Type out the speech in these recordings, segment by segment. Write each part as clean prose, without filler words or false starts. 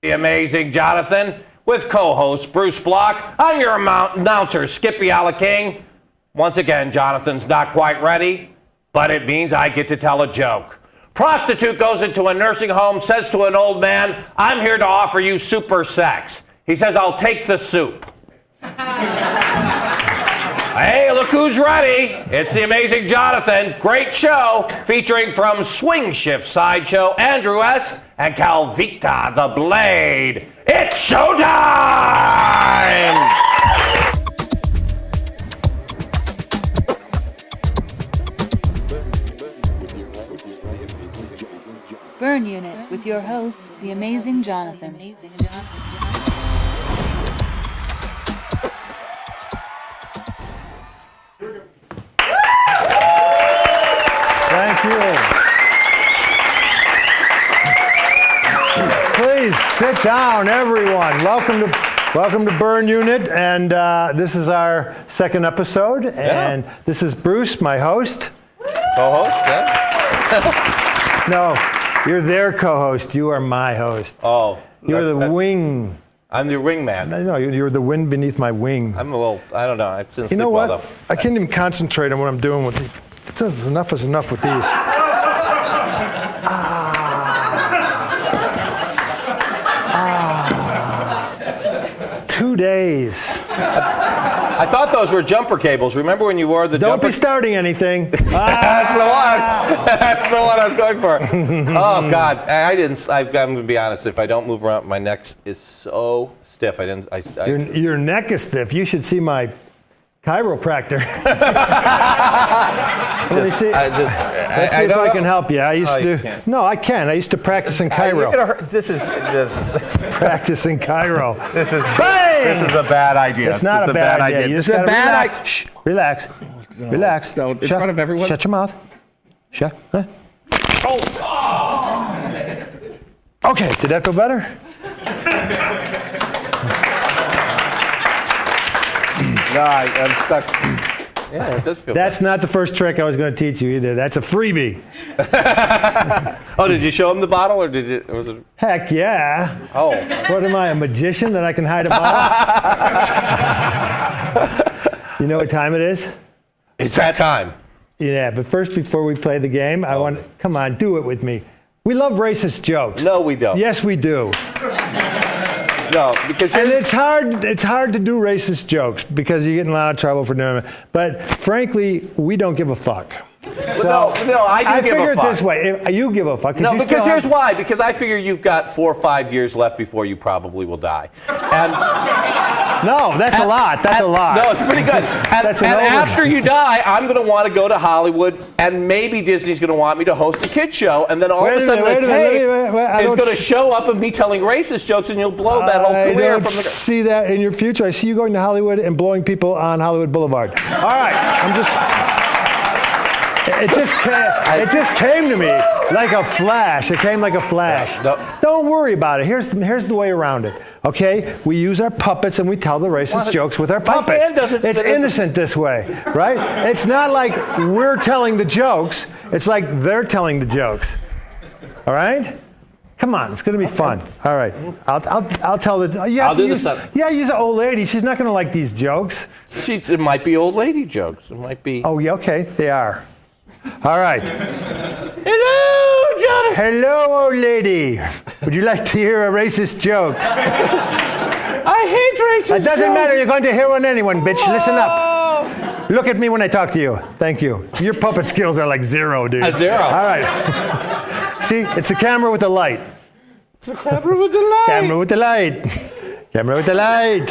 The amazing Johnathan with co-host Bruce Block. I'm your announcer, Skippy King. Once again, Jonathan's not quite ready, but it means I get to tell a joke. Prostitute goes into a nursing home, says to an old man, "I'm here to offer you super sex." He says, "I'll take the soup." Hey, look who's ready. It's the amazing Johnathan. Great show featuring from Swingshift Sideshow, Andrew S. and Kelvikta the Blade. It's showtime! Burn Unit with your host, the amazing Johnathan. Thank you. Please sit down, everyone. Welcome to Burn Unit, and this is our second episode. And this is Bruce, my host. Co-host, yeah? No, you're their co-host. You are my host. Oh. You're the wing. I'm the wingman. No, you're the wind beneath my wing. I'm a little, I don't know. You know what? I can't even concentrate on what I'm doing with these. Enough is enough with these. 2 days. I thought those were jumper cables. Remember when you wore the Don't jumper? be starting anything. That's the one. That's the one I was going for. Oh God, I'm going to be honest. If I don't move around, my neck is so stiff. Your neck is stiff. You should see my chiropractor. Let me see. Let's see if I can help you. I used to. No, I can. I used to practice in Cairo. This is just practice in Cairo. This is Bang! This is a bad idea. It's not a bad idea. You just gotta relax. Shh. Relax. No. Relax. No, in front of everyone. Shut your mouth. Shut. Huh? Oh. Okay. Did that feel better? No, I'm stuck. Yeah, it does feel That's not the first trick I was going to teach you either. That's a freebie. Oh, did you show him the bottle, or was it? Heck yeah. Oh. What am I, a magician that I can hide a bottle? You know what time it is? It's that time. Yeah, but first, before we play the game, come on, do it with me. We love racist jokes. No, we don't. Yes, we do. No, because it's hard to do racist jokes because you get in a lot of trouble for doing it. But frankly, we don't give a fuck. No, I do give a fuck. I figure it this way. You give a fuck. No, because here's why. Because I figure you've got 4 or 5 years left before you probably will die. And no, that's a lot. That's a lot. No, it's pretty good. And after you die, I'm going to want to go to Hollywood, and maybe Disney's going to want me to host a kid show, and then all of a sudden the tape is going to show up of me telling racist jokes, and you'll blow that whole career from the. I don't see that in your future. I see you going to Hollywood and blowing people on Hollywood Boulevard. All right, It just came to me like a flash. It came like a flash. No. Don't worry about it. Here's the way around it. Okay? We use our puppets and we tell the racist jokes with our puppets. It's innocent this way, right? It's not like we're telling the jokes. It's like they're telling the jokes. All right? Come on, it's going to be fun. All right, I'll tell the. I'll do the stuff. Yeah, use an old lady. She's not going to like these jokes. It might be old lady jokes. It might be. Oh, yeah, okay, they are. All right. Hello, Johnathan. Hello, old lady. Would you like to hear a racist joke? I hate racist jokes. It doesn't matter. You're going to hear one anyone, bitch. Listen up. Look at me when I talk to you. Thank you. Your puppet skills are like 0, dude. A 0. All right. See, it's the camera with the light. It's the camera with the light. Camera with the light. Camera with the light.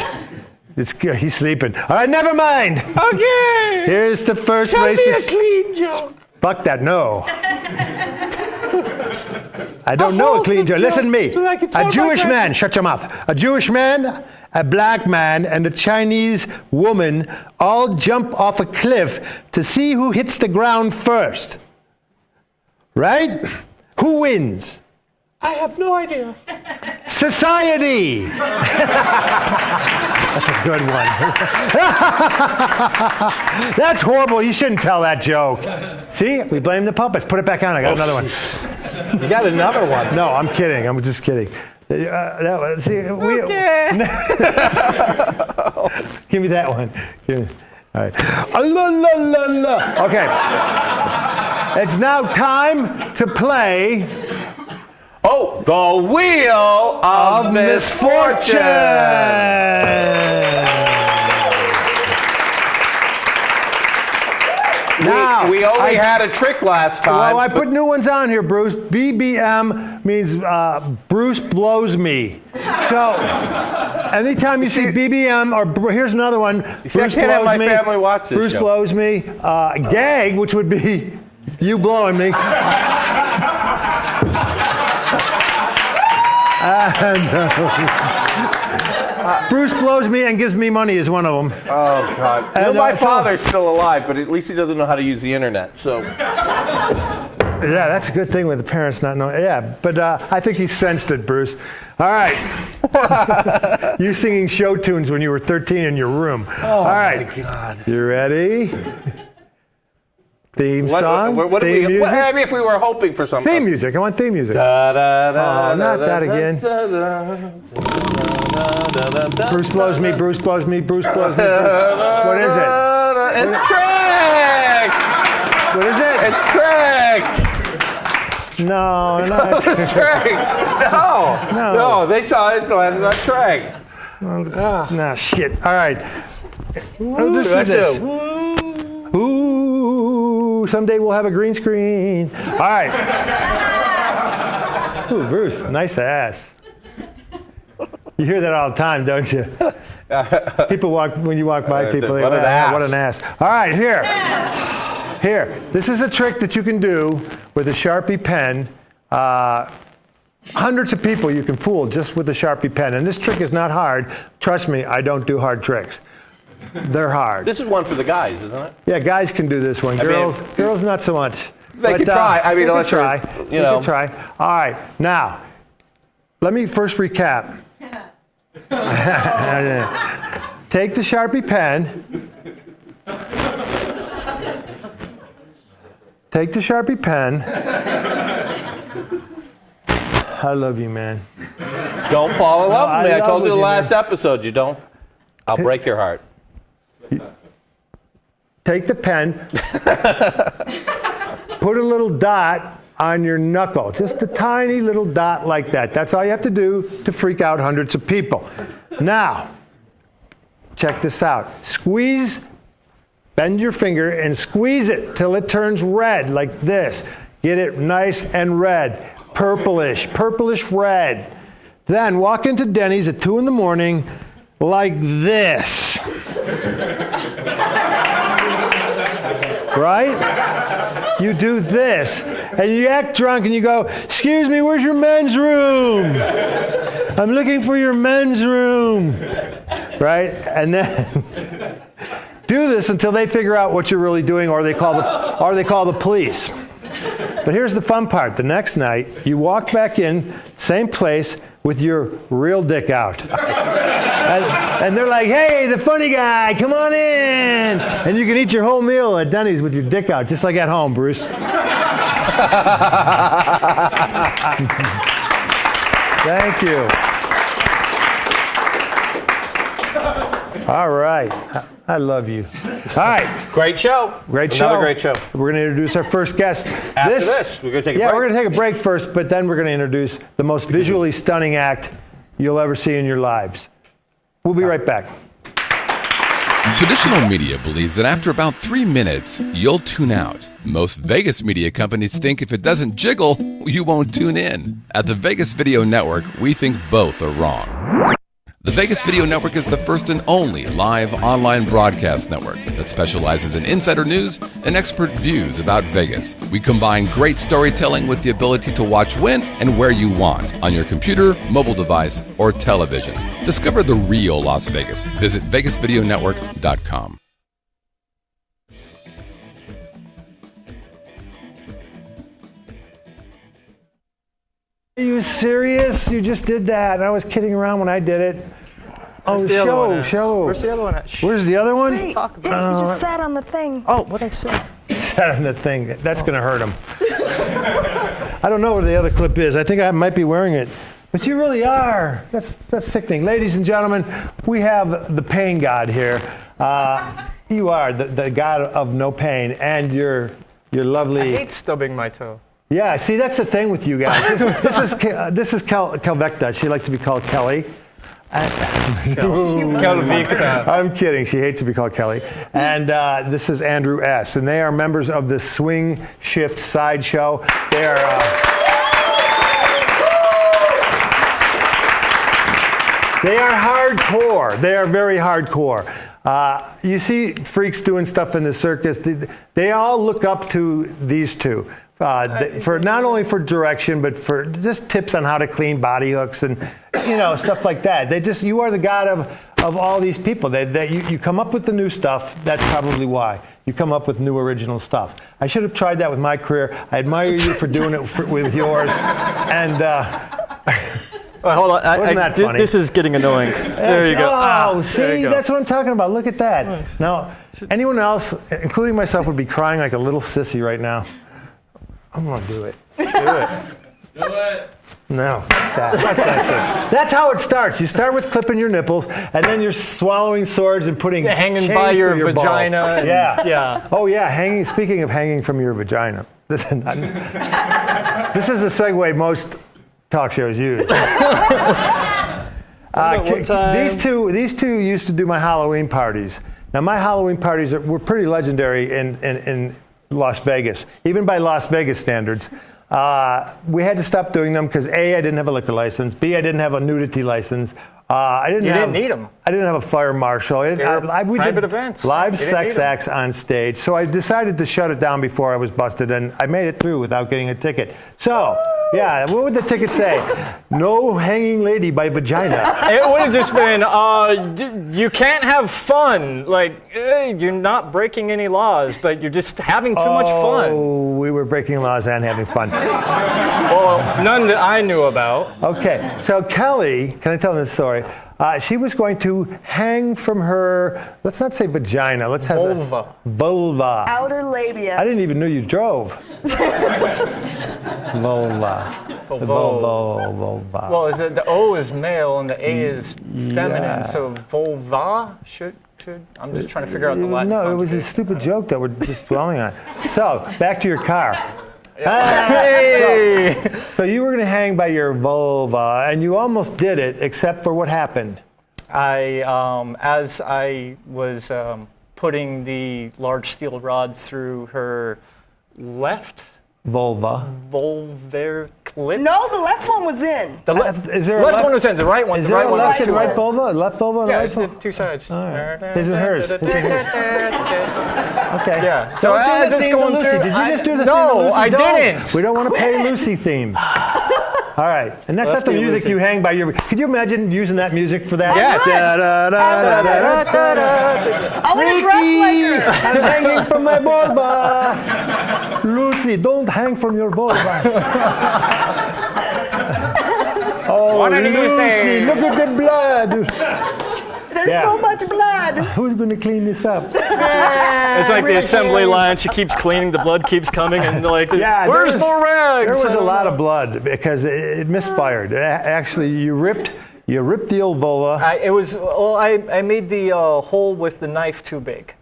He's sleeping. All right, never mind. Okay. Here's the first Tell racist. me a clean joke. Fuck that, no. I don't know a clean joke. Listen to me. So a Jewish man, shut your mouth. A Jewish man a black man, and a Chinese woman all jump off a cliff to see who hits the ground first. Right? Who wins? I have no idea. Society. That's a good one. That's horrible. You shouldn't tell that joke. See? We blame the puppets. Put it back on. I got another one. You got another one. No, I'm kidding. I'm just kidding. Give me that one. All right. Okay. It's now time to play. Oh, the Wheel of Misfortune. Now, we only had a trick last time. Well, I put new ones on here, Bruce. BBM means Bruce blows me. So, anytime you see BBM, or here's another one. Bruce blows have my me. family watch this Bruce show. blows me. Gag, which would be you blowing me. Bruce blows me and gives me money is one of them. Oh, God. My father's still alive, but at least he doesn't know how to use the internet, so. Yeah, that's a good thing with the parents not knowing. Yeah, but I think he sensed it, Bruce. All right. You're singing show tunes when you were 13 in your room. Oh, all right. My God. You ready? Theme song? What theme music? I mean, if we were hoping for something. Theme music. I want theme music. Da, da, da, not that again. Bruce blows me, Bruce blows me, Bruce blows me. What is it? It's trick! What is it? It's trick! No, not It's trick! No, they saw it, so it's not trick. No, shit. All right. Listen to this. Ooh, someday we'll have a green screen. All right. Ooh, Bruce, nice ass. You hear that all the time, don't you? People when you walk by people, they go, what an ass. All right, here. This is a trick that you can do with a Sharpie pen. Hundreds of people you can fool just with a Sharpie pen. And this trick is not hard. Trust me, I don't do hard tricks. They're hard. This is one for the guys, isn't it? Yeah, guys can do this one. Girls not so much. They can try. I mean, let's try. You know. Can try. All right. Now, let me first recap. Take the Sharpie pen. Take the Sharpie pen. I love you, man. Don't fall in love with me. I told you the last man. episode. You don't. I'll break your heart. Take the pen. Put a little dot on your knuckle. Just a tiny little dot like that. That's all you have to do to freak out hundreds of people. Now, check this out. Squeeze, bend your finger and squeeze it till it turns red like this. Get it nice and red. Purplish red. Then walk into Denny's at 2 in the morning like this. Right? You do this, and you act drunk, and you go, "Excuse me, where's your men's room? I'm looking for your men's room." Right? And then do this until they figure out what you're really doing, or they call the police. But here's the fun part. The next night, you walk back in, same place, with your real dick out. And they're like, "Hey, the funny guy, come on in." And you can eat your whole meal at Denny's with your dick out, just like at home, Bruce. Thank you. All right. I love you. All right. Great show. Another great show. We're going to introduce our first guest. After this, we're going to take a break. Yeah, we're going to take a break first, but then we're going to introduce the most visually stunning act you'll ever see in your lives. We'll be right back. Traditional media believes that after about 3 minutes, you'll tune out. Most Vegas media companies think if it doesn't jiggle, you won't tune in. At the Vegas Video Network, we think both are wrong. The Vegas Video Network is the first and only live online broadcast network that specializes in insider news and expert views about Vegas. We combine great storytelling with the ability to watch when and where you want on your computer, mobile device, or television. Discover the real Las Vegas. Visit VegasVideoNetwork.com. Are you serious? You just did that. I was kidding around when I did it. Oh, Where's the other one at? show. Where's the other one at? Where's the other one? Wait, Talk about yeah, you just sat on the thing. Oh, what did I say? Sat on the thing. That's going to hurt him. I don't know where the other clip is. I think I might be wearing it. But you really are. That's sickening. Ladies and gentlemen, we have the pain god here. You are the god of no pain, and you're lovely. I hate stubbing my toe. Yeah, see, that's the thing with you guys. This is Kelvikta. She likes to be called Kelly. Kelvikta. I'm kidding. She hates to be called Kelly. And this is Andrew S. And they are members of the Swingshift Sideshow. They are. They are hardcore. They are very hardcore. You see freaks doing stuff in the circus. They all look up to these two. For not only for direction, but for just tips on how to clean body hooks and stuff like that. You are the god of all these people. You come up with the new stuff. That's probably why you come up with new original stuff. I should have tried that with my career. I admire you for doing it with yours. And hold on. Wasn't that funny? This is getting annoying. There you go. Oh, see, that's what I'm talking about. Look at that. Nice. Now, anyone else, including myself, would be crying like a little sissy right now. I'm going to do it. Do it. Do it. No, that's how it starts. You start with clipping your nipples, and then you're swallowing swords and putting hanging chains by your through vagina. Balls. Yeah. Oh yeah, hanging. Speaking of hanging from your vagina, this is a segue most talk shows use. These two used to do my Halloween parties. Now my Halloween parties were pretty legendary in Las Vegas, even by Las Vegas standards. We had to stop doing them because A, I didn't have a liquor license. B, I didn't have a nudity license. You didn't need them. I didn't have a fire marshal. We private did events. Live sex acts on stage. So I decided to shut it down before I was busted, and I made it through without getting a ticket. So, yeah, what would the ticket say? No hanging lady by vagina. It would have just been, you can't have fun. Like, you're not breaking any laws, but you're just having too much fun. Oh, we were breaking laws and having fun. Well, none that I knew about. Okay, so Kelly, can I tell this story? She was going to hang from her, let's not say vagina, let's have vulva. Outer labia. I didn't even know you drove. Vulva. Vulva. Well, the O is male and the A is feminine, so vulva should. I'm just trying to figure out the Latin. No, it was a stupid joke that we're just dwelling on. So, back to your car. Hey! So you were going to hang by your vulva, and you almost did it, except for what happened? As I was putting the large steel rod through her left vulva. Vulvar clip? No, the left one was in. The is there left one was in. The right one. Is the there right a one left was and too. right vulva? Left vulva and Yeah, right it's the vulva? two sides. All right. Isn't hers? Okay. Yeah. So as do the it's theme going to Lucy. through, Did you just do the theme no, to Lucy? I didn't. We don't want to pay Lucy theme. All right. And that's not the music Lucy. you hang by your... Could you imagine using that music for that? Yes. I'm going to dress like her. I'm hanging from my vulva. Lucy, don't hang from your vulva. Oh, What are you Lucy, saying? look at the blood. There's so much blood. Who's going to clean this up? It's like the assembly line. She keeps cleaning. The blood keeps coming, and like, where's more rags? There was a lot of blood because it misfired. Actually, you ripped the old vulva. I made the hole with the knife too big.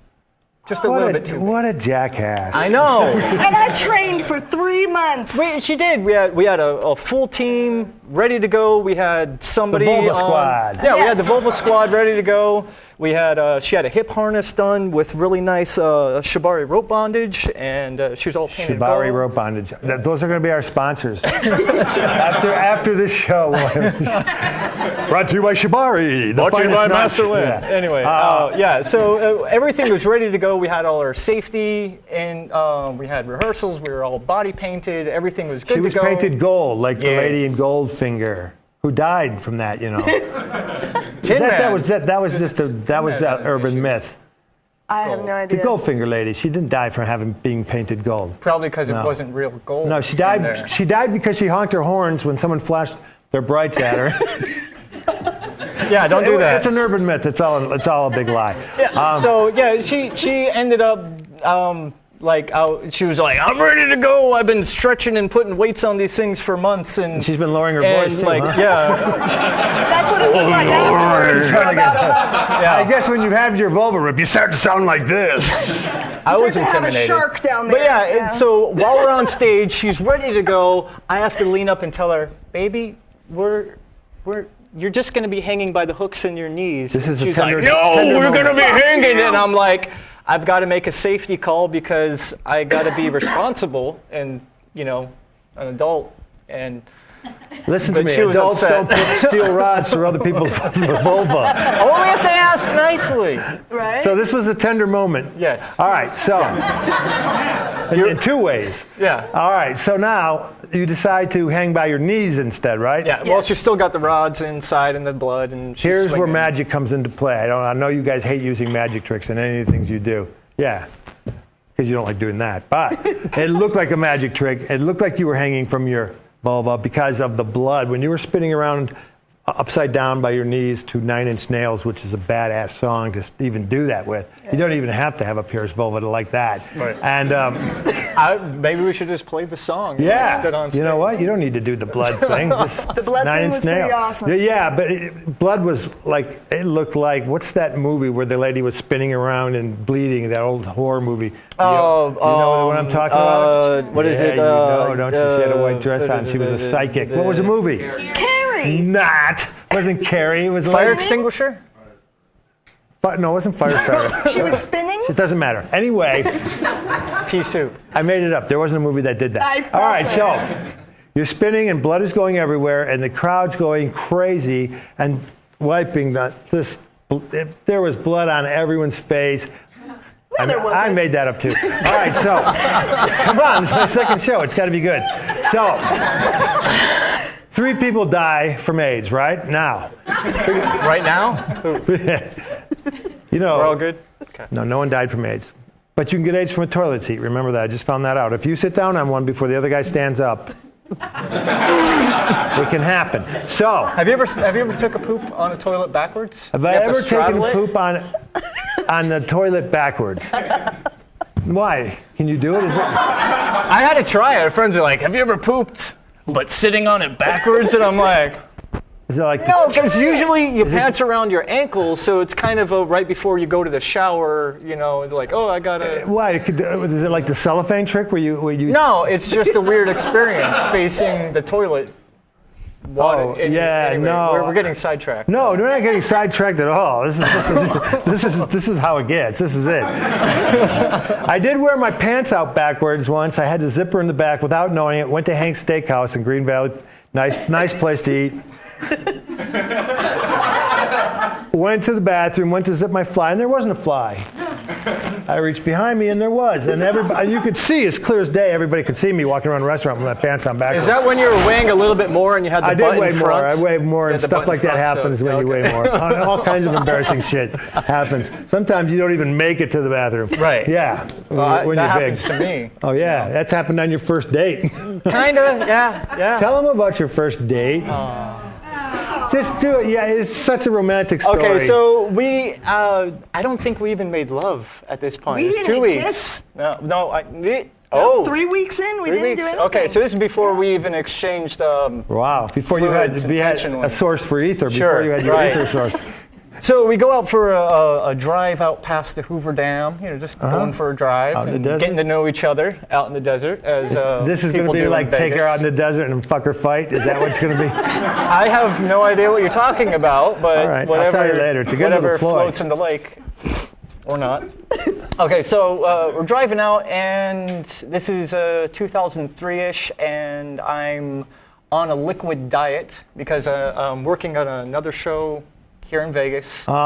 Just a little bit too big. What a jackass. I know. And I trained for 3 months. She did. We had a full team ready to go. We had somebody The Vulva Squad. Yeah, we had the Yes. Vulva Squad ready to go. We had she had a hip harness done with really nice shibari rope bondage, and she was all painted Shibari gold. rope bondage. Those are going to be our sponsors. after this show. Brought to you by Shibari. Brought to you by Master Lin. Yeah. Anyway, so everything was ready to go. We had all our safety, and we had rehearsals. We were all body painted. Everything was good She was to go. painted gold, like the lady in Goldfinger, who died from that, you know. That was just an urban myth. I have no The idea. Goldfinger lady, she didn't die from being painted gold. Probably because No. it wasn't real gold. No, she in died. there. She died because she honked her horns when someone flashed their brights at her. Yeah, don't do that. It's an urban myth. It's all a big lie. Yeah, she ended up she was like, I'm ready to go. I've been stretching and putting weights on these things for months, and She's been lowering her and voice too, like huh? That's what it looked like afterwards. For about a month. yeah. I guess when you have your vulva rip, you start to sound like this. I was to have a intimidated. shark down But there, yeah, yeah. so while we're on stage, she's ready to go. I have to lean up and tell her, baby, you're just going to be hanging by the hooks in your knees. This is a She's tender- like, no, tender we're going to moment. be hanging. And I'm like, I've got to make a safety call because I got to be responsible and, an adult. And Listen to But me. she was Adults upset. don't put steel rods through other people's vulva. only if they ask nicely. Right? So this was a tender moment. Yes. All right. So in two ways. Yeah. All right. So now you decide to hang by your knees instead, right? Yeah, well, she's still got the rods inside and the blood, and she's Here's where swinging. magic comes into play. I know you guys hate using magic tricks in any of the things you do. Yeah. Because you don't like doing that. But it looked like a magic trick. It looked like you were hanging from your vulva because of the blood. When you were spinning around upside down by your knees to 9 Inch Nails, which is a badass song to even do that with. You don't even have to have a pierced vulva to like that. Right. And maybe we should just play the song. yeah, Instead on stage. you know what? You don't need to do the blood thing. Just The blood 9 thing Inch was pretty Nails. awesome. Yeah, but blood was like, it looked like, what's that movie where the lady was spinning around and bleeding, that old horror movie? Oh, you know what I'm talking about? what is Yeah, it? You know, don't you? She had a white dress on. She was a psychic. What was the movie? Carrie! Not. Wasn't Carrie. It was Fire like, extinguisher? no, it wasn't Firestarter. She was spinning? It doesn't matter. Anyway, Pea soup. I made it up. There wasn't a movie that did that. I thought All right, so. so you're spinning and blood is going everywhere and the crowd's going crazy and wiping there was blood on everyone's face. there wasn't. I made that up too. All right, so come on, it's my second show. It's got to be good. So 3 people die from AIDS right now. Right now? You know, We're all good? Okay. No one died from AIDS. But you can get AIDS from a toilet seat. Remember that. I just found that out. If you sit down on one before the other guy stands up, it can happen. So, Have you ever took a poop on a toilet backwards? have You I have to ever taken straddle a it? poop on the toilet backwards? Why? Can you do it? I had to try it. Our friends are like, have you ever pooped, but sitting on it backwards? And I'm like, Is it like no, because usually you pants around your ankles, so it's kind of right before you go to the shower, like, oh, I gotta. Why? Is it like the cellophane trick where you? No, it's just a weird experience facing the toilet. Oh, yeah, anyway, no. We're getting sidetracked. No, we're not getting sidetracked at all. This is how it gets. This is it. I did wear my pants out backwards once. I had the zipper in the back without knowing it. Went to Hank's Steakhouse in Green Valley. Nice place to eat. Went to the bathroom, went to zip my fly, and there wasn't a fly. I reached behind me, and there was. And you could see, as clear as day, everybody could see me walking around the restaurant with my pants on backwards. Is that when you were weighing a little bit more and you had the I butt did weigh in more. front? I weigh more, You and had the stuff butt in like that front, happens so- when you okay. weigh more. All kinds of embarrassing shit happens. Sometimes you don't even make it to the bathroom. Right. Yeah. Well, when that you're big. happens to me. Oh yeah, that's happened on your first date. Kinda, yeah. Tell them about your first date. Just do it. Yeah, it's such a romantic story. Okay, so we, I don't think we even made love at this point. We It's didn't 2 weeks. kiss? No, 3 weeks in, we 3 didn't weeks. do anything. Okay, so this is before we even exchanged. Wow. Before you had Fluids a intentionally. source for ether. Before Sure, you had your right. ether source. So we go out for a drive out past the Hoover Dam, just going for a drive Out in and the desert? getting to know each other out in the desert. As This is going to people be do in like take her Vegas. out in the desert and fuck her fight? Is that what it's going to be? I have no idea what you're talking about, but All right, I'll whatever, tell you later. It's a good whatever little ploy. floats in the lake. Or not. Okay, so we're driving out, and this is 2003-ish, and I'm on a liquid diet because I'm working on another show here in Vegas where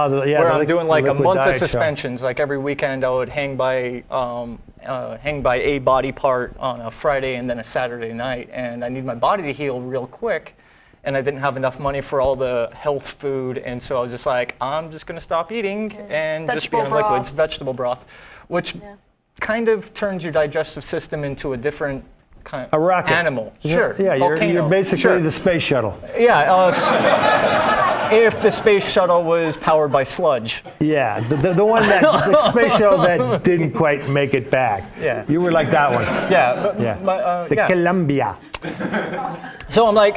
I'm doing like a month of suspensions. Like every weekend, I would hang by a body part on a Friday and then a Saturday night, and I need my body to heal real quick. And I didn't have enough money for all the health food, and so I was just like, I'm just going to stop eating and just be on liquids, vegetable broth, which kind of turns your digestive system into a different kind of animal. Sure. Yeah, you're basically the space shuttle. Yeah. If the space shuttle was powered by sludge. Yeah, the one the space shuttle that didn't quite make it back. Yeah. You were like that one. Yeah. The Columbia. So I'm like,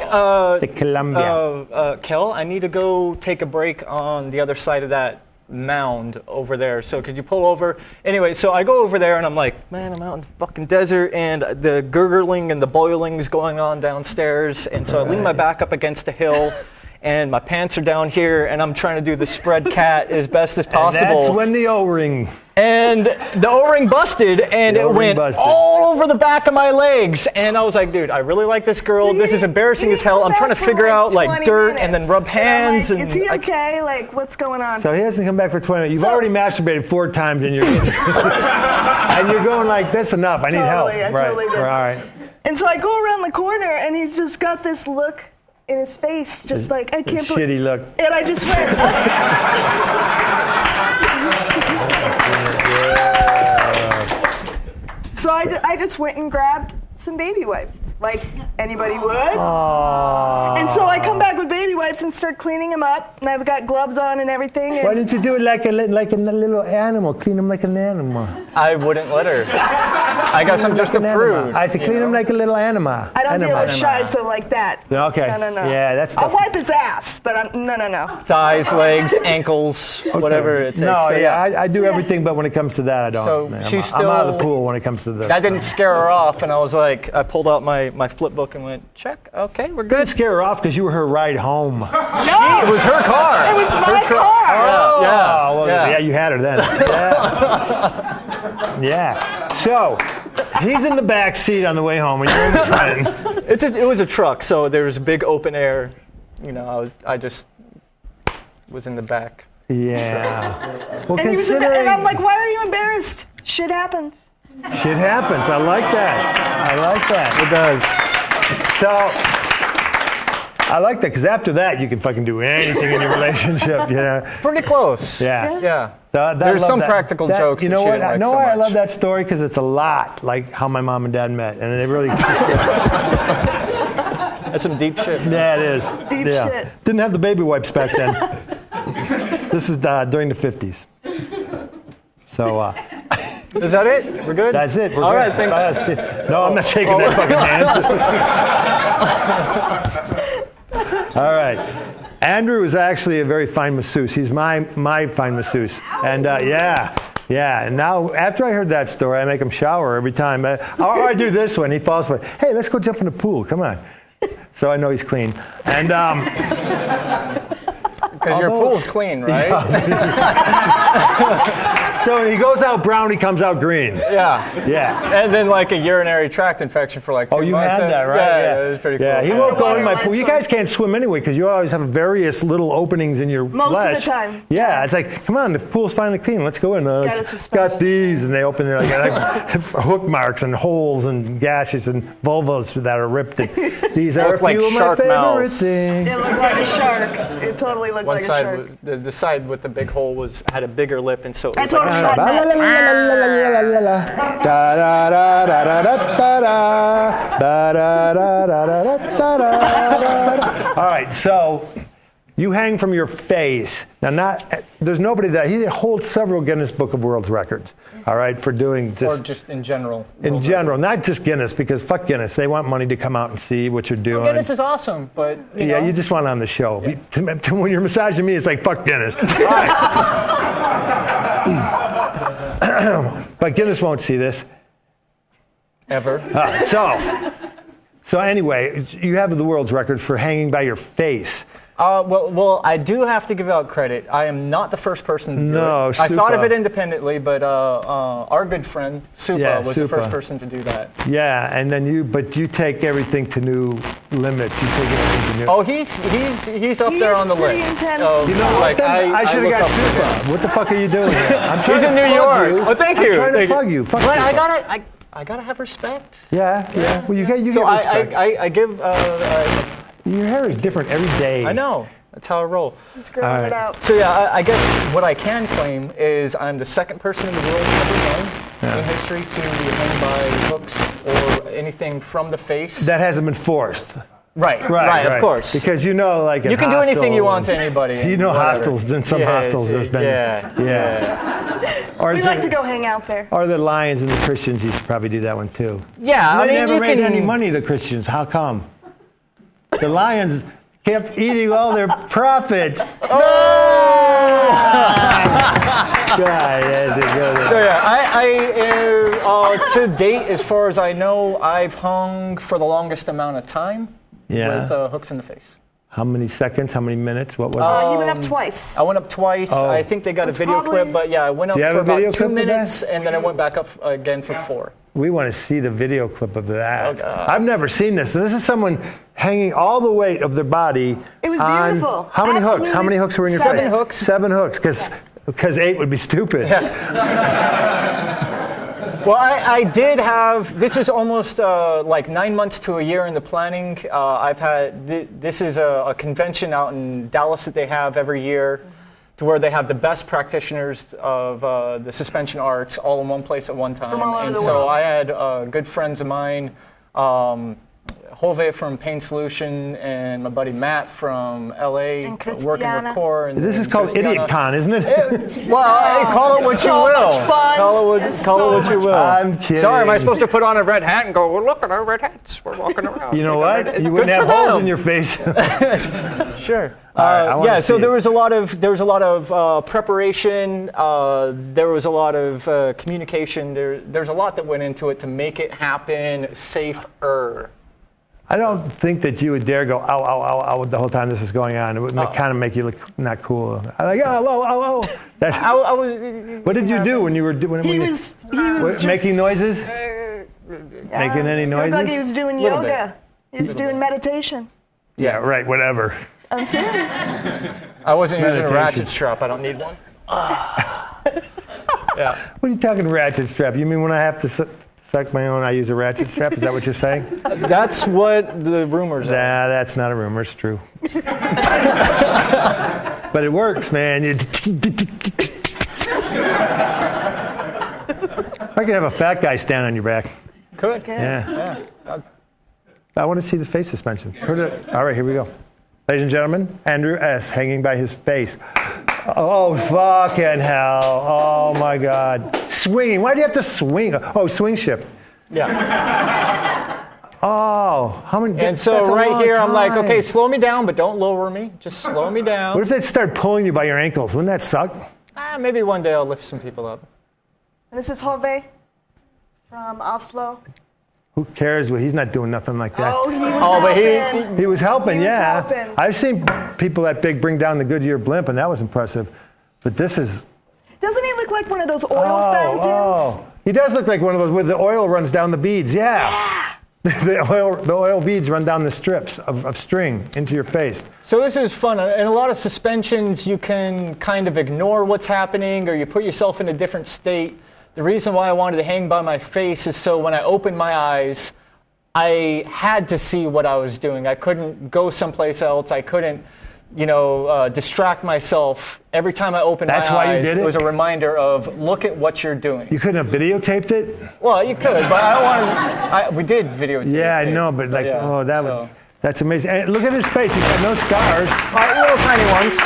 The Columbia. Kel, I need to go take a break on the other side of that mound over there. So could you pull over? Anyway, so I go over there and I'm like, man, I'm out in the fucking desert and the gurgling and the boiling's going on downstairs. And so I lean my back up against a hill and my pants are down here and I'm trying to do the spread cat as best as possible. And that's when the O-ring. And the O-ring busted, and it went all over the back of my legs. And I was like, dude, I really like this girl. So this is embarrassing as hell. I'm trying to figure out like dirt and then rub hands. And is he okay? Like, what's going on? So he hasn't come back for 20 minutes. You've already masturbated 4 times and you're and you're going like, that's enough. I need help. I Right. totally did. All right. And so I go around the corner, and he's just got this look in his face, just like, I can't believe. Shitty look. And I just went. So I just went and grabbed some baby wipes, like anybody would. Aww. And so I come back with baby wipes and start cleaning them up, and I've got gloves on and everything. And Why didn't you do it like a little animal? Clean him like an animal. I wouldn't let her. I guess I'm just a prude. I said, clean him like a little animal. I don't deal with shy stuff like that. Okay. No. Yeah, that's I'll wipe his ass, but no. Thighs, legs, ankles, whatever it takes. No, So, yeah, I do everything, but when it comes to that, I don't. So Man, she's I'm out of the still- pool when it comes to this. That didn't scare her off, and I was like, I pulled out my flip book and went, check, okay, we're Didn't good. scare her off because you were her ride home. No! It was her car. It was my car! Oh, well, yeah. yeah, you had her then. Yeah. So, he's in the back seat on the way home, and you're in the front. It was a truck, so there was big open air. I just was in the back. Yeah. Well, And, and I'm like, why are you embarrassed? Shit happens. Shit happens. I like that. It does. So, I like that because after that, you can fucking do anything in your relationship, Pretty close. Yeah. So There's some practical jokes You that know she what? didn't like I know so why I much. love that story because it's a lot like how my mom and dad met, and it really. That's some deep shit. Yeah, it is. Deep shit. Didn't have the baby wipes back then. This is during the 50s. So. Is that it? We're good? That's it. We're All good. right, thanks. No, I'm not shaking that fucking hand. All right. Andrew is actually a very fine masseuse. He's my fine masseuse. And yeah. And now, after I heard that story, I make him shower every time. Or I do this one. He falls for it. Hey, let's go jump in the pool. Come on. So I know he's clean. And Because your pool's clean, right? so he goes out brown, he comes out green. Yeah. And then like a urinary tract infection for like 2 months. Oh, you had that, right? Yeah, it was pretty cool. Yeah, he won't go in my pool. You guys can't swim anyway because you always have various little openings in your Most flesh. of the time. Yeah, it's like, come on, the pool's finally clean. Let's go in. Got these, and they open it. Like hook marks and holes and gashes and vulvas that are ripped. And these are a like few of my shark favorite mouths. things. It looked like a shark. It totally looked One like a side, shark. the side with the big hole had a bigger lip, and so it I was told like him a that. All right, so You hang from your face. Now, there's nobody that he holds several Guinness Book of World Records. All right, for doing or just in general. In general, not just Guinness, because fuck Guinness. They want money to come out and see what you're doing. Guinness is awesome, but you know. You just want on the show. Yeah. When you're massaging me, it's like fuck Guinness. All right. But Guinness won't see this. Ever. So anyway, you have the world's record for hanging by your face. Well, I do have to give out credit. I am not the first person to do it. I Supa. thought of it independently, but our good friend Supa was the first person to do that. Yeah, and then you take everything to new limits. You take everything to new. Oh, he's up there on the list. Intense. You know what? I should have got Supa. What the fuck are you doing here? I'm trying He's in to New plug York. you. Oh, thank you. I'm trying to plug you. Fuck but Supa. I gotta have respect. Yeah. Well, you get So respect. I give. Your hair is different every day. I know. That's how I roll. It's growing it out. So yeah, I guess what I can claim is I'm the second person in the world ever known in history to be hung by hooks or anything from the face. That hasn't been forced. Right, of course. Because you know, like You can do anything you want to anybody. You know, whatever. hostels. In some hostels, there's been. Yeah. Or We like to go hang out there. Or the Lions and the Christians used to probably do that one too. Yeah, They I mean, never you made can. any money. The Christians. How come? The Lions kept eating all their profits. Oh! God, that's a good one. So yeah, I to date, as far as I know, I've hung for the longest amount of time with hooks in the face. How many seconds? How many minutes? What was He went up twice. I went up twice. Oh. I think they got a It's video probably- clip, but yeah, I went up Do you have for a video about 2 clip of that? minutes, and then I went back up again for 4. it? We want to see the video clip of that. Oh, God. I've never seen this. And this is someone hanging all the weight of their body. It was on- beautiful. How many hooks? Absolutely. How many hooks were in your 7 face? hooks. 7 hooks, because 8 would be stupid. Well, I did have. This was almost like 9 months to a year in the planning. I've had. This is a convention out in Dallas that they have every year, to where they have the best practitioners of the suspension arts all in one place at one time. From all over and the so world. I had good friends of mine. Hove from Pain Solution and my buddy Matt from LA And working Christiana. with Core. And This is and called Christiana. Idiot Con, isn't it? Well, call it what you so will. much fun. Call it It's call so it what you much will. I'm kidding. Sorry, am I supposed to put on a red hat and go, well, look at our red hats. We're walking around. You know Red- what? Good You wouldn't for have holes them. in your face. Sure. All right, I wanna Yeah. So see there it. was a lot of preparation. There was a lot of communication. There's a lot that went into it to make it happen safer. I don't think that you would dare go, ow, ow, ow, ow, the whole time this is going on. It would kind of make you look not cool. I'm like, ow, ow, ow, ow. That's, I was. what did you do when you were doing He was just making noises? Making any It looked like he noises? was doing Little yoga. He was doing meditation. Yeah, right, whatever. I'm serious. I wasn't using a Meditation. ratchet strap. I don't need one. Yeah. What are you talking ratchet strap? You mean when I have to suck my own, I use a ratchet strap? Is that what you're saying? That's what the rumors are. Nah, that's not a rumor. It's true. But it works, man. I could have a fat guy stand on your back. Could. Yeah. Yeah. I want to see the face suspension. All right, here we go. Ladies and gentlemen, Andrew S. hanging by his face. Oh, fucking hell. Oh, my God. Swinging. Why do you have to swing? Oh, swing shift. Yeah. Oh, how many? And that's so a right long here, I'm like, time. okay, slow me down, but don't lower me. Just slow me down. What if they start pulling you by your ankles? Wouldn't that suck? Maybe one day I'll lift some people up. And this is Hove from Oslo. Who cares? Well, he's not doing nothing like that. Oh, he was but helping. He was helping, He was yeah. helping. I've seen people that big bring down the Goodyear blimp, and that was impressive. But this is... Doesn't he look like one of those oil fountains? Oh. He does look like one of those where the oil runs down the beads, yeah. The oil beads run down the strips of string into your face. So this is fun. In a lot of suspensions, you can kind of ignore what's happening or you put yourself in a different state. The reason why I wanted to hang by my face is so when I opened my eyes, I had to see what I was doing. I couldn't go someplace else. I couldn't, distract myself. Every time I opened That's my why you eyes, did it? was a reminder of, look at what you're doing. You couldn't have videotaped it? Well, you could, but I don't want to. We did videotape. Yeah, I it, know, but like, yeah, that's amazing. And look at his face. He's got no scars. little tiny ones.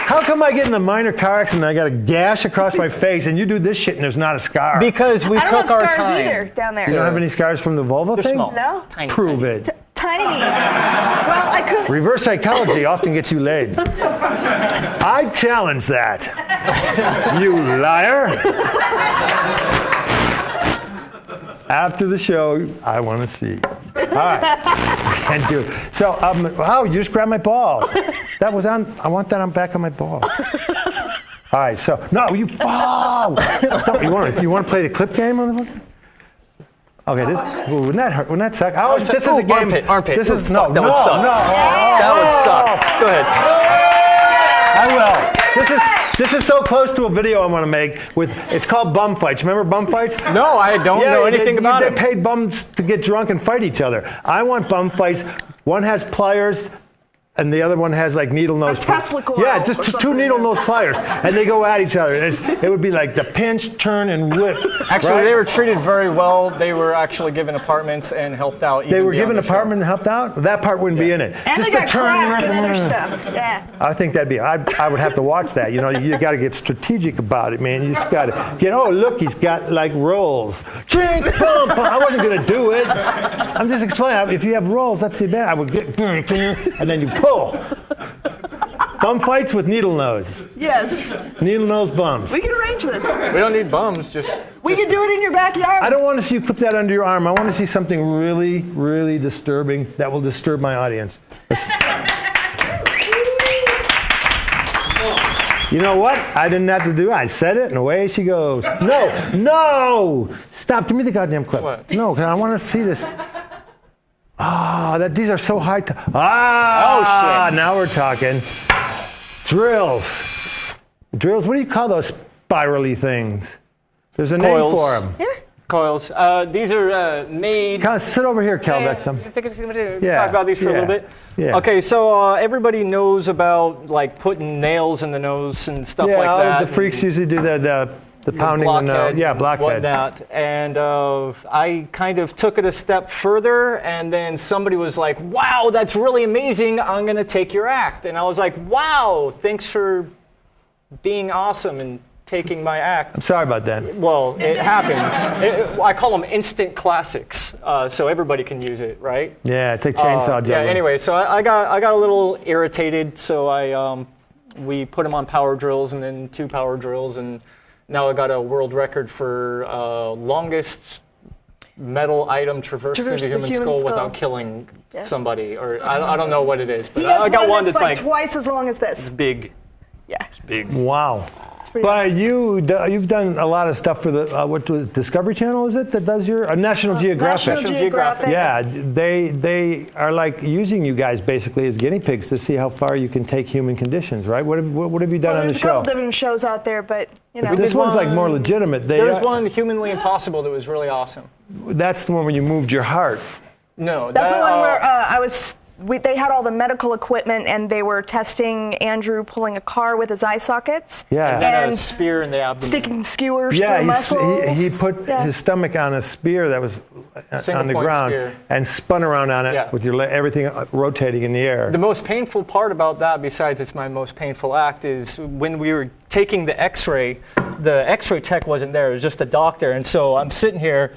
How come I get in the minor car accident and I got a gash across my face and you do this shit and there's not a scar? Because we I don't took have our scars time. either down there. You don't have any scars from the vulva They're thing? small. No? Tiny. Prove tiny. it. Tiny. Well, I couldn't. Reverse psychology often gets you laid. I challenge that. You liar. After the show, I want to see. All right. Can't do it. So, wow, you just grabbed my balls. That was on, I want that on back of my balls. All right, so, no, you, oh, you want to play the clip game on the phone? Okay, wouldn't that hurt? Wouldn't that suck? This is a game. Armpit. This is, Fuck, no, that would suck. That would suck. Go ahead. I will. This is so close to a video I want to make with. It's called bum fights. Remember bum fights? No, I don't know anything about it. They paid bums to get drunk and fight each other. I want bum fights. One has pliers, and the other one has like needle nose. Tesla coil Yeah, just or two something. needle nose pliers, and they go at each other. It would be like the pinch, turn, and whip. Actually, right? they were treated very well. They were actually given apartments and helped out. They were given an apartment and helped out? That part wouldn't be in it. And Just they the got turn crack and other rip. stuff. Yeah. I think that'd be, I would have to watch that. You know, you got to get strategic about it, man. You just got to get, oh, look, he's got like rolls. Drink, bump. I wasn't going to do it. I'm just explaining. If you have rolls, that's the bad. I would get, and then you pull. Bum fights with needle nose. Yes. Needle nose bums. We can arrange this. We don't need bums, just. We can do it in your backyard. I don't want to see you clip that under your arm. I want to see something really, really disturbing that will disturb my audience. You know what? I didn't have to do it. I said it, and away she goes. No! Stop. Give me the goddamn clip. What? No, because I want to see this. These are so high. Oh, shit. Now we're talking. Drills. What do you call those spirally things? There's a Coils. name for them. Here. Coils. These are made. Sit over here, Kelvikta. Talk about these for a little bit. Yeah. Okay, so everybody knows about like putting nails in the nose and stuff like that. The freaks usually do the pounding the nose. Yeah, blockhead. Whatnot. And I kind of took it a step further, and then somebody was like, "Wow, that's really amazing. I'm gonna take your act." And I was like, "Wow, thanks for being awesome and taking my act." I'm sorry about that. Well, it happens. I call them instant classics, so everybody can use it, right? Yeah, take chainsaw Yeah. juggling. Anyway, so I got a little irritated, so we put them on power drills, and then 2 power drills, and now I got a world record for longest metal item traversed through the human skull without killing somebody, or I don't know what it is, but I got one that's like twice as long as this. big. Yeah. Big. Wow. pretty But you've done a lot of stuff for the what was it, Discovery Channel, is it, that does your National Geographic? National Geographic. Yeah, they are like using you guys basically as guinea pigs to see how far you can take human conditions, right? What have you done on the There's a show? couple different shows out there, but you know. This one's like more legitimate. There's one, Humanly Impossible, that was really awesome. That's the one where you moved your heart. No, That's the one where they had all the medical equipment and they were testing Andrew pulling a car with his eye sockets. Yeah. And then a And spear in the abdomen. Sticking skewers Yeah, through muscles. he put his stomach on a spear that was on the point ground spear. and spun around on it Yeah. with your everything rotating in the air. The most painful part about that, besides it's my most painful act, is when we were taking the x-ray, the x-ray tech wasn't there, it was just a doctor. And so I'm sitting here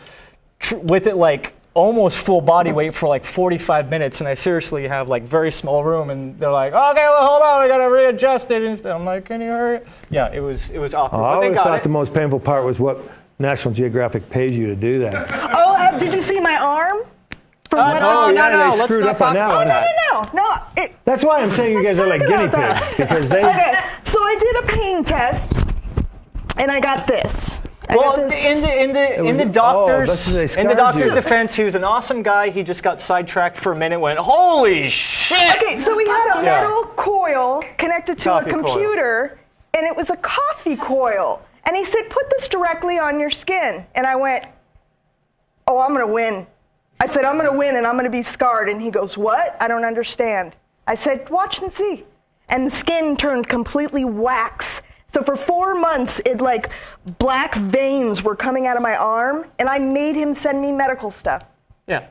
with it like almost full body weight for like 45 minutes, and I seriously have like very small room, and they're like, okay, well, hold on, we gotta readjust it. And I'm like, can you hurry? Yeah, it was awkward. I But they always got thought it. the most painful part was what National Geographic pays you to do that. Oh, did you see my arm? From what no, they let's screwed not up on talk that about one. No. That's why I'm saying you guys are like guinea pigs, because they... Okay, so I did a pain test, and I got this. Well, in the doctor's defense, he was an awesome guy. He just got sidetracked for a minute. Went, holy shit! Okay, so we had a metal coil connected to Coffee a computer, and it was a coffee coil. And he said, "Put this directly on your skin." And I went, "Oh, I'm gonna win." I said, "I'm gonna win, and I'm gonna be scarred." And he goes, "What? I don't understand." I said, "Watch and see." And the skin turned completely wax. So for 4 months, it like black veins were coming out of my arm, and I made him send me medical stuff. Yeah.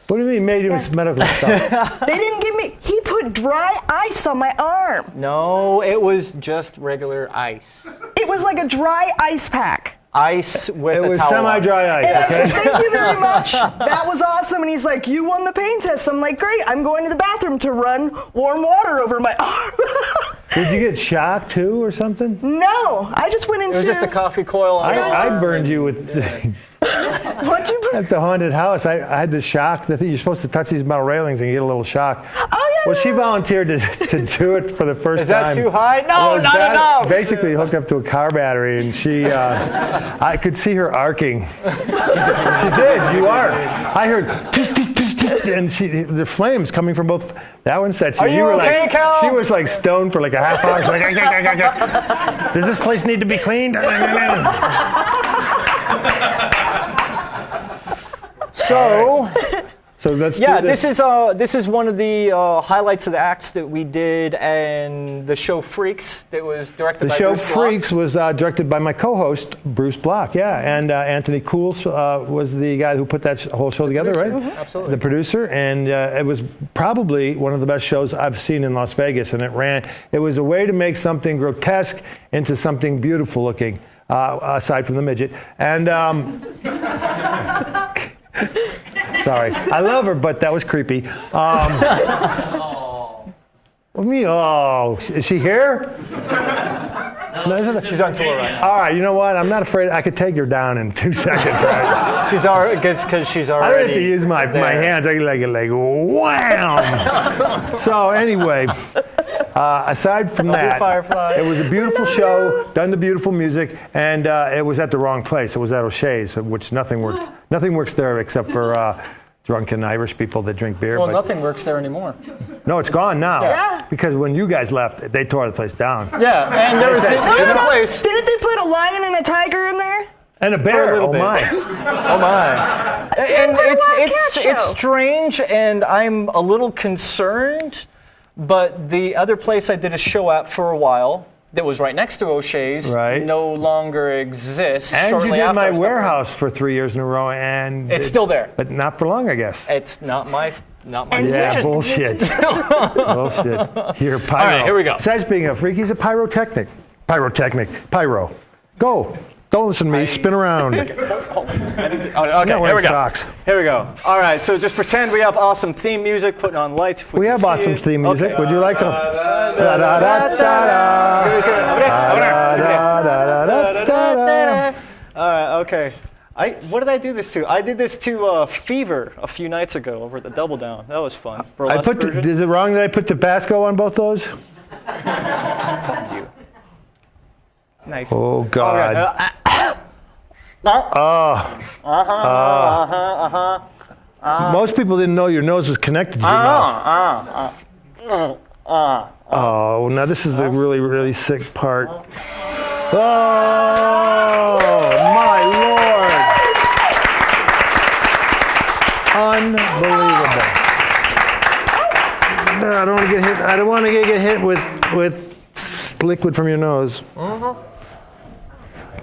What do you mean made him medical stuff? They didn't give me. He put dry ice on my arm. No, it was just regular ice. It was like a dry ice pack. Ice with It a was towel on. semi-dry ice, And I okay? said, thank you very much. That was awesome. And he's like, you won the pain test. I'm like, great. I'm going to the bathroom to run warm water over my arm. Did you get shocked too or something? No, I just went into. It was just a coffee coil on the I burned you with What'd you put? at the haunted house. I had the shock. The thing you're supposed to touch these metal railings and you get a little shock. Oh, yeah. Well, she volunteered to do it for the first Is that time. too high? No, Well, not that enough. Basically hooked up to a car battery, and she, I could see her arcing. She did. You arced. I heard, and the flames coming from both. That one said, Are you were okay, like, Cal? she was like stoned for like a half hour. She's like, does this place need to be cleaned? So let's do this is one of the highlights of the acts that we did, and the show Freaks that was directed The by show Bruce Freaks was directed by my co-host, Bruce Block, and Anthony Cools was the guy who put that whole show together, right? Mm-hmm. Absolutely. The producer, and it was probably one of the best shows I've seen in Las Vegas, and it was a way to make something grotesque into something beautiful looking, aside from the midget, and sorry, I love her, but that was creepy. Is she here? No, She's on tour right now. all right, you know what? I'm not afraid. I could take her down in 2 seconds, right? She's already because she's I already. don't have to use my hands. I can like wham. So anyway, aside from that, Firefly. it was a beautiful show, done to beautiful music, and it was at the wrong place. It was at O'Shea's, which nothing works. Nothing works there except for drunken Irish people that drink beer. Well, but nothing works there anymore. no, it's gone now. Yeah. Because when you guys left, they tore the place down. Yeah, and there was a place. Didn't they put a lion and a tiger in there? And a bear. little Oh bit. my. Oh my! And Wild Cat it's Show. strange, and I'm a little concerned. But the other place I did a show at for a while, that was right next to O'Shea's, Right. no longer exists. And shortly you did after my I stopped warehouse for 3 years in a row, and It's still there. but not for long, I guess. It's not my Yeah, decision. bullshit. Bullshit. You're a pyro. All right, here we go. Besides being a freak, he's a pyrotechnic. Pyro. Go. Don't listen to me. Spin around. Okay, Not here wearing we go. socks. Here we go. All right, so just pretend we have awesome theme music, putting on lights. If We can have see awesome it. theme music. Okay. Would you like them? All right, okay. What did I do this to? I did this to Fever a few nights ago over at the Double Down. That was fun. Is it wrong that I put Tabasco on both those? Fuck you. Nice. Oh, God. Most people didn't know your nose was connected to your mouth. Oh, now this is the really, really sick part. Oh, my Lord. Unbelievable. No, I don't want to get hit. I don't want to get hit with liquid from your nose.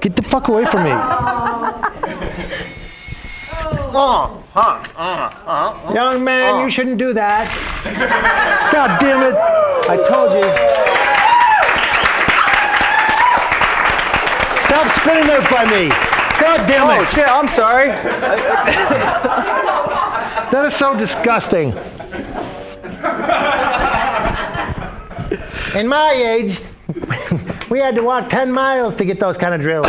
Get the fuck away from me. Young man, you shouldn't do that. God damn it. I told you. Stop spinning those by me. God damn it. Oh shit! I'm sorry. That is so disgusting. In my age, we had to walk 10 miles to get those kind of drills.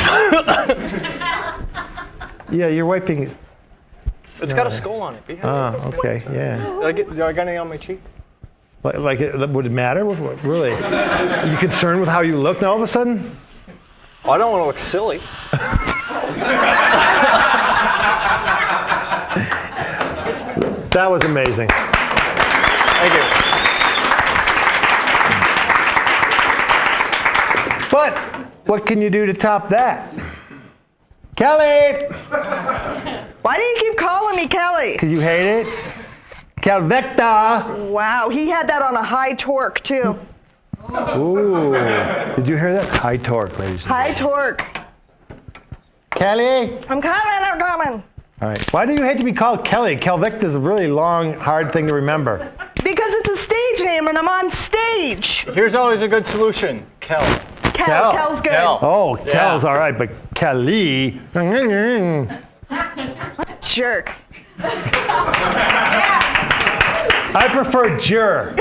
Yeah, you're wiping. It's got a skull on it. Okay, yeah. Did I get any on my cheek? Would it matter? What, really? Are you concerned with how you look now all of a sudden? I don't want to look silly. That was amazing. Thank you. But what can you do to top that? Kelly! Why do you keep calling me Kelly? Because you hate it? Kelvikta! Wow, he had that on a high torque too. Ooh. Did you hear that? High torque, ladies and High torque. Kelly? I'm coming. All right. Why do you hate to be called Kelly? Kelvikta is a really long, hard thing to remember. Because it's a stage name and I'm on stage. Here's always a good solution. Kel. Kel's good. Kel. Oh, Kel's all right, but Kelly. Jerk. I prefer Jur.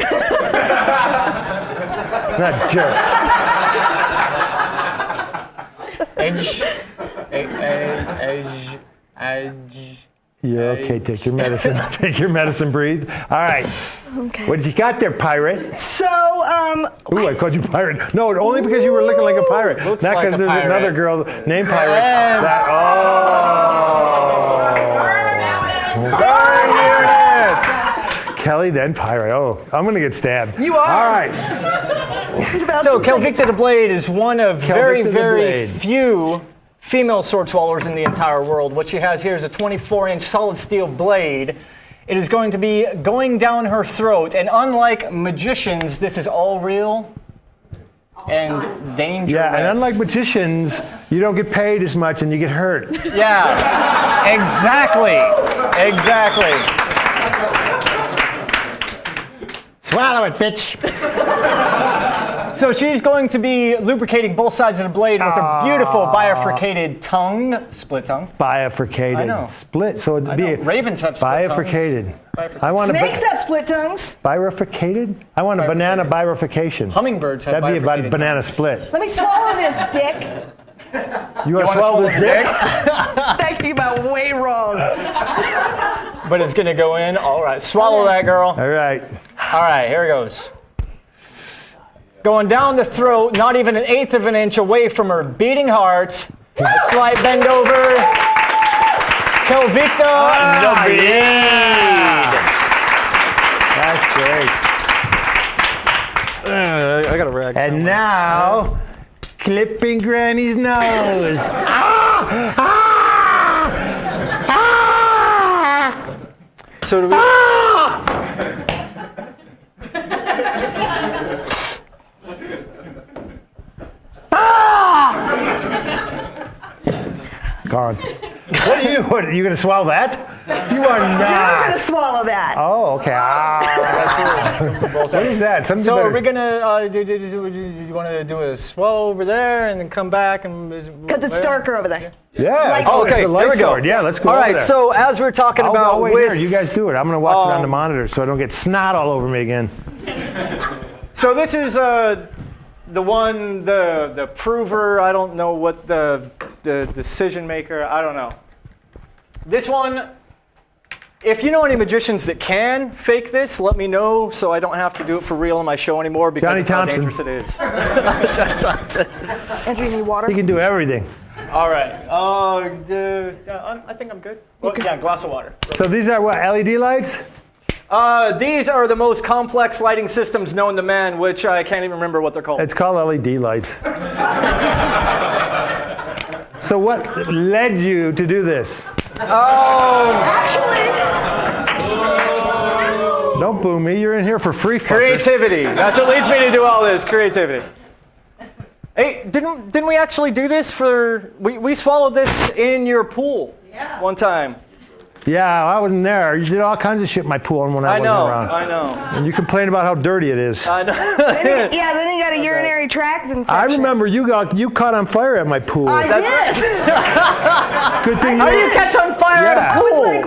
Not jerk. Edge. You're okay. Take your medicine. Take your medicine. Breathe. All right. Okay. What you got there, pirate? So, Ooh, I called you pirate. No, only because you were looking like a pirate. Looks Not like because a there's pirate. another girl named Pirate. Yeah. Burn unit! Kelly, then Pirate. Oh, I'm going to get stabbed. You are. All right. So Kelvikta the Blade is one of very, the very Blade. few female sword swallowers in the entire world. What she has here is a 24-inch solid steel blade. It is going to be going down her throat, and unlike magicians, this is all real and dangerous. Yeah, and unlike magicians, you don't get paid as much and you get hurt. Yeah, exactly. Swallow it, bitch. So she's going to be lubricating both sides of the blade with a beautiful bifurcated tongue, split tongue. Bifurcated. I know. Split, so it'd I be know. Ravens have split tongues. bifurcated. I want snakes have split tongues. bifurcated? I want a banana bifurcation. Hummingbirds have That'd be a bifurcated banana tongues. split. Let me swallow this, dick. You want to swallow this dick? Thinking about way wrong. But it's going to go in. All right, swallow that, girl. All right. All right, here it goes. Going down the throat, not even an eighth of an inch away from her beating heart. A slight bend over. Kelvikta the Blade. That's great. I got a rag. And now, clipping Granny's nose. So do we? Gone. What are you? What, are you going to swallow that? You are You're not. gonna swallow that. Oh, okay. What is that? Something So better. are we gonna do you want to do a swallow over there and then come back and? Because it's darker over there. Yeah. Light Oh, sword. it's a light there we go. sword. Yeah, let's go. All over right. there. So as we're talking about I'll wait with here. You guys do it. I'm going to watch it on the monitor so I don't get snot all over me again. So this is the one, the prover. I don't know what the decision maker. I don't know. This one. If you know any magicians that can fake this, let me know so I don't have to do it for real on my show anymore because Johnny of how Thompson. dangerous it is. Johnny Thompson. Andrew, you need water? He can do everything. All right. I think I'm good. Well, yeah, glass of water. So these are what, LED lights? These are the most complex lighting systems known to man, which I can't even remember what they're called. It's called LED lights. So what led you to do this? Actually, Don't boo me. You're in here for free, fuckers. Creativity. That's what leads me to do all this. Creativity. Hey, didn't we actually do this for? We swallowed this in your pool one time. Yeah, I wasn't there. You did all kinds of shit in my pool when I wasn't around. I know. And you complain about how dirty it is. I know. then he got a urinary tract infection. I remember you caught on fire at my pool. I did. Good thing How do you catch on fire at Yeah. a pool?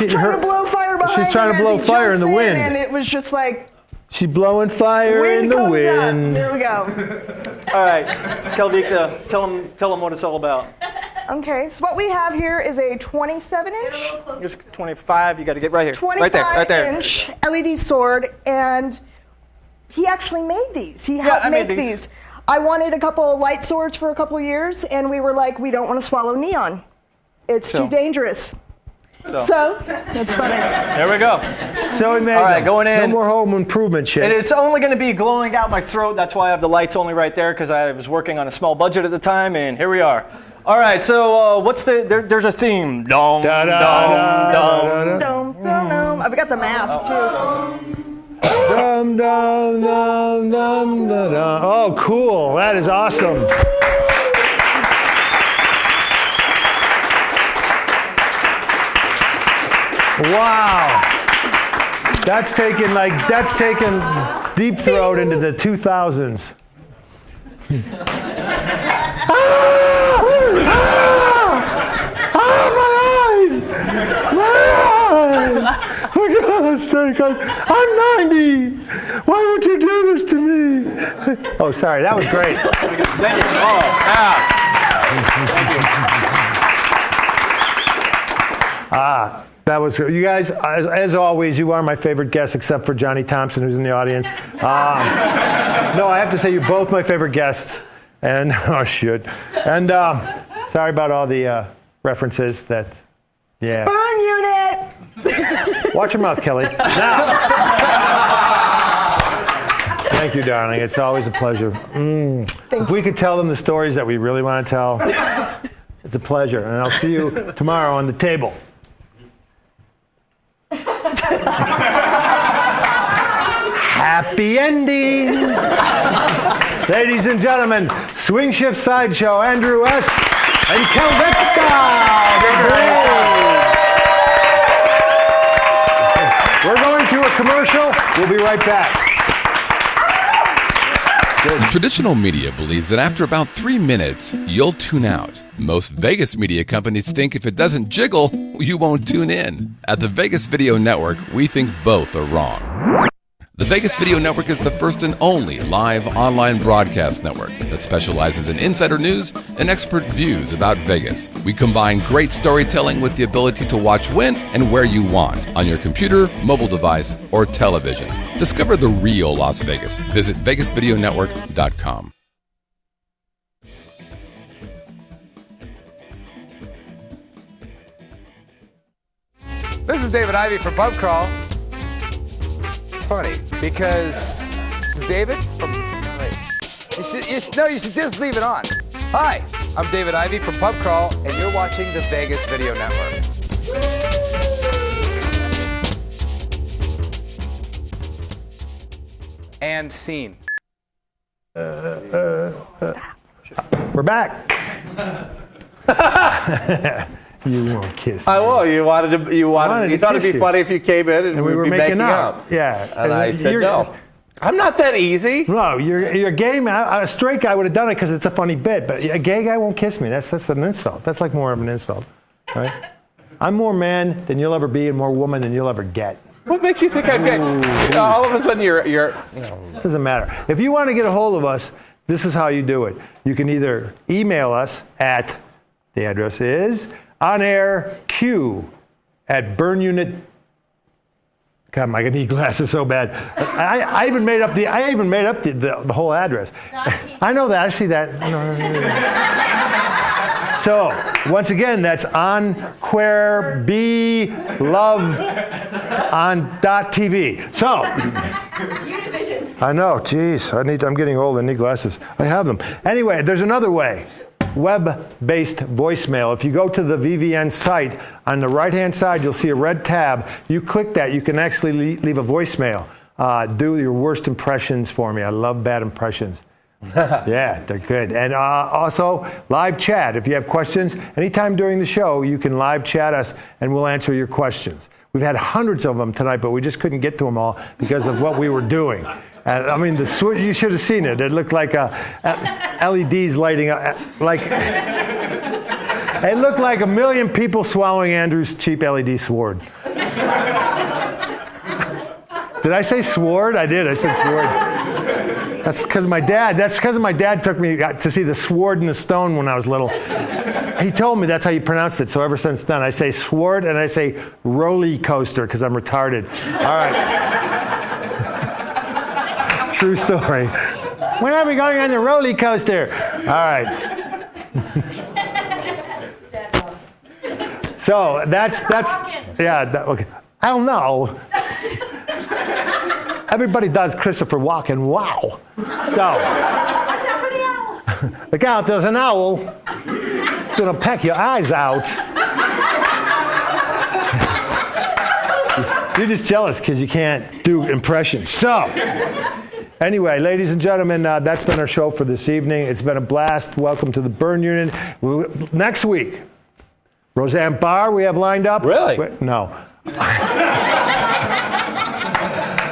Trying to blow fire behind She's trying to him blow as he fire in jumps the wind. And it was just like, She's blowing fire in the comes wind. Up. There we go. All right, Kelvikta, tell them what it's all about. Okay, so what we have here is a 27-inch, Here's 25. You got to get right here. 25-inch LED sword, and he actually made these. He helped I make made these. I wanted a couple of light swords for a couple of years, and we were like, we don't want to swallow neon. It's too dangerous. So, that's funny. There we go. So we made All right, them. going in. No more home improvement shit. And it's only going to be glowing out my throat. That's why I have the lights only right there, because I was working on a small budget at the time, and here we are. All right, so what's there's a theme. Dum, dum, dum. Dum, dum, dum. I've got the mask, too. Dum, dum, dum, dum, dum, dum. Oh, cool. That is awesome. Wow. That's taken Deep Throat into the 2000s. For God's sake, I'm 90. Why would you do this to me? Oh, sorry, that was great. That was you guys. As always, you are my favorite guests, except for Johnny Thompson, who's in the audience. No, I have to say you're both my favorite guests. And oh shit. And sorry about all the references that. Yeah. Burn unit. Watch your mouth, Kelly. Now. Thank you, darling. It's always a pleasure. If we could tell them the stories that we really want to tell, it's a pleasure. And I'll see you tomorrow on the table. Happy ending. Ladies and gentlemen, Swingshift Sideshow, Andrew S. and Kelvikta. We're going to a commercial. We'll be right back. Traditional media believes that after about 3 minutes, you'll tune out. Most Vegas media companies think if it doesn't jiggle, you won't tune in. At the Vegas Video Network, we think both are wrong. The Vegas Video Network is the first and only live online broadcast network that specializes in insider news and expert views about Vegas. We combine great storytelling with the ability to watch when and where you want on your computer, mobile device, or television. Discover the real Las Vegas. Visit VegasVideoNetwork.com. This is David Ivey from Pub Crawl. It's funny because this is David from. You should just leave it on. Hi, I'm David Ivey from Pub Crawl, and you're watching the Vegas Video Network. And scene. We're back. You won't kiss me. I will. You thought it'd be funny if you came in and we were be making up. Yeah. And I said no. I'm not that easy. No, you're a gay man. A straight guy would have done it because it's a funny bit, but a gay guy won't kiss me. That's an insult. That's like more of an insult, right? I'm more man than you'll ever be and more woman than you'll ever get. What makes you think I'm gay? All of a sudden you're. Doesn't matter. If you want to get a hold of us, this is how you do it. You can either email us at, the address is onairq@burnunit. God, I need glasses so bad. I even made up the whole address. I know that. I see that. So once again, that's on queer be love on .tv. So I know. Geez, I'm getting old. I need glasses. I have them. Anyway, there's another way. Web-based voicemail. If you go to the VVN site, on the right-hand side, you'll see a red tab. You click that, you can actually leave a voicemail. Do your worst impressions for me. I love bad impressions. Yeah, they're good. And also, live chat. If you have questions, anytime during the show, you can live chat us, and we'll answer your questions. We've had hundreds of them tonight, but we just couldn't get to them all because of what we were doing. And I mean, you should have seen it. It looked like LEDs lighting up. It looked like a million people swallowing Andrew's cheap LED sword. Did I say sword? I did. I said sword. That's because of my dad. My dad took me to see The Sword and the Stone when I was little. He told me that's how you pronounced it. So ever since then, I say sword and I say roller coaster because I'm retarded. All right. True story. When are we going on the roller coaster? All right. So that's okay. I don't know. Everybody does Christopher Walken. Wow. So. Watch out for the owl. Look out! There's an owl. It's gonna peck your eyes out. You're just jealous because you can't do impressions. So. Anyway, ladies and gentlemen, that's been our show for this evening. It's been a blast. Welcome to the Burn Unit. Next week, Roseanne Barr we have lined up. Really? No.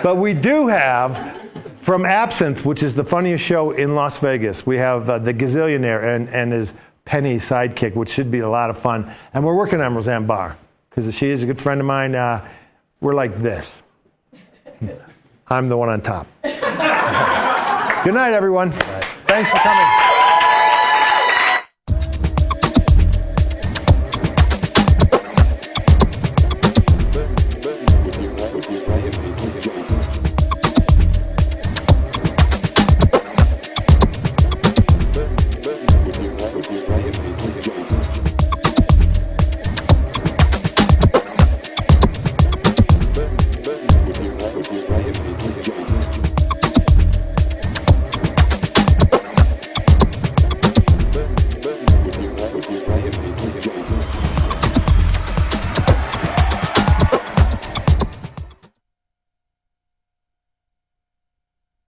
But we do have, from Absinthe, which is the funniest show in Las Vegas, we have the Gazillionaire and his Penny sidekick, which should be a lot of fun. And we're working on Roseanne Barr, because she is a good friend of mine. We're like this. I'm the one on top. Good night, everyone. Thanks for coming.